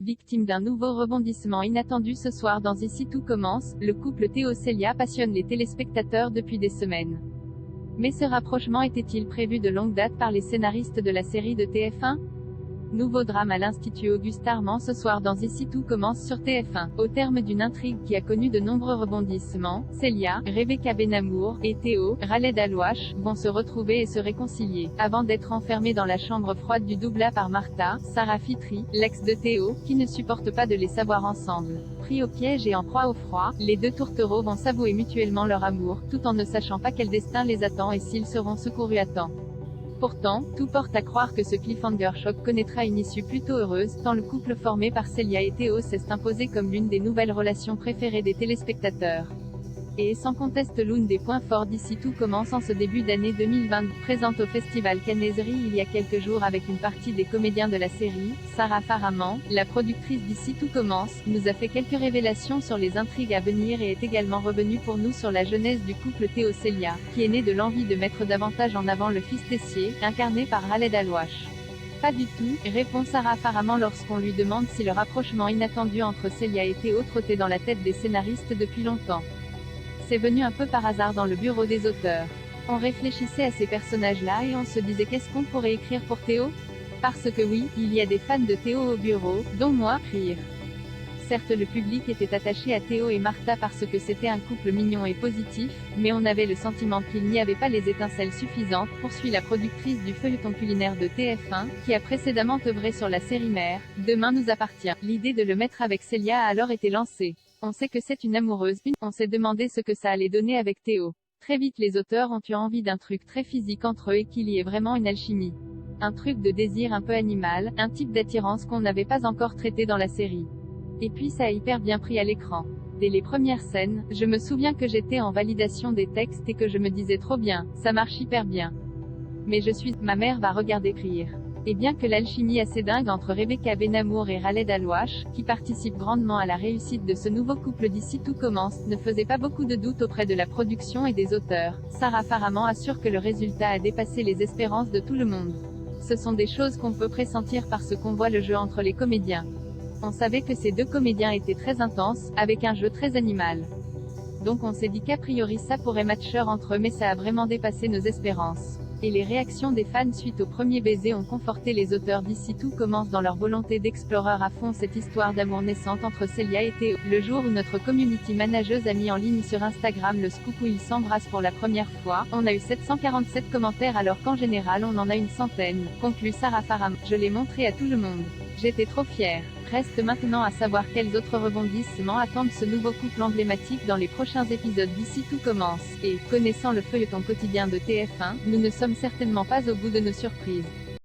Victime d'un nouveau rebondissement inattendu ce soir dans Ici tout commence, le couple Théo-Célia passionne les téléspectateurs depuis des semaines. Mais ce rapprochement était-il prévu de longue date par les scénaristes de la série de TF1? Nouveau drame à l'Institut Auguste Armand ce soir dans Ici tout commence sur TF1. Au terme d'une intrigue qui a connu de nombreux rebondissements, Célia, Rebecca Benammour, et Théo, Khaled Alouache, vont se retrouver et se réconcilier, avant d'être enfermés dans la chambre froide du doubla par Martha, Sarah Fitri, l'ex de Théo, qui ne supporte pas de les savoir ensemble. Pris au piège et en proie au froid, les deux tourtereaux vont s'avouer mutuellement leur amour, tout en ne sachant pas quel destin les attend et s'ils seront secourus à temps. Pourtant, tout porte à croire que ce cliffhanger choc connaîtra une issue plutôt heureuse, tant le couple formé par Célia et Théo s'est imposé comme l'une des nouvelles relations préférées des téléspectateurs. Et sans conteste l'une des points forts d'Ici tout commence en ce début d'année 2020, présente au Festival Canaiserie il y a quelques jours avec une partie des comédiens de la série. Sarah Faraman, la productrice d'Ici tout commence, nous a fait quelques révélations sur les intrigues à venir et est également revenue pour nous sur la genèse du couple Théo-Célia, qui est né de l'envie de mettre davantage en avant le fils Tessier, incarné par Khaled Alouache. Pas du tout, répond Sarah Faraman lorsqu'on lui demande si le rapprochement inattendu entre Célia et Théo trottait dans la tête des scénaristes depuis longtemps. C'est venu un peu par hasard dans le bureau des auteurs. On réfléchissait à ces personnages-là et on se disait qu'est-ce qu'on pourrait écrire pour Théo? Parce que oui, il y a des fans de Théo au bureau, dont moi, rire. Certes le public était attaché à Théo et Martha parce que c'était un couple mignon et positif, mais on avait le sentiment qu'il n'y avait pas les étincelles suffisantes, poursuit la productrice du feuilleton culinaire de TF1, qui a précédemment œuvré sur la série mère, Demain nous appartient. L'idée de le mettre avec Célia a alors été lancée. On sait que c'est une amoureuse, on s'est demandé ce que ça allait donner avec Théo. Très vite les auteurs ont eu envie d'un truc très physique entre eux et qu'il y ait vraiment une alchimie. Un truc de désir un peu animal, un type d'attirance qu'on n'avait pas encore traité dans la série. Et puis ça a hyper bien pris à l'écran. Dès les premières scènes, je me souviens que j'étais en validation des textes et que je me disais trop bien, ça marche hyper bien. Mais ma mère va regarder rire. Et bien que l'alchimie assez dingue entre Rebecca Benammour et Khaled Alouache, qui participent grandement à la réussite de ce nouveau couple d'Ici tout commence, ne faisait pas beaucoup de doutes auprès de la production et des auteurs, Sarah Faraman assure que le résultat a dépassé les espérances de tout le monde. Ce sont des choses qu'on peut pressentir parce qu'on voit le jeu entre les comédiens. On savait que ces deux comédiens étaient très intenses, avec un jeu très animal. Donc on s'est dit qu'a priori ça pourrait matcher entre eux mais ça a vraiment dépassé nos espérances. Et les réactions des fans suite au premier baiser ont conforté les auteurs d'Ici tout commence dans leur volonté d'explorer à fond cette histoire d'amour naissante entre Célia et Théo. Le jour où notre community manageuse a mis en ligne sur Instagram le scoop où ils s'embrassent pour la première fois, on a eu 747 commentaires alors qu'en général on en a une centaine, conclut Sarah Faraman. Je l'ai montré à tout le monde. J'étais trop fière. Reste maintenant à savoir quels autres rebondissements attendent ce nouveau couple emblématique dans les prochains épisodes d'Ici tout commence. Et, connaissant le feuilleton quotidien de TF1, nous ne sommes certainement pas au bout de nos surprises.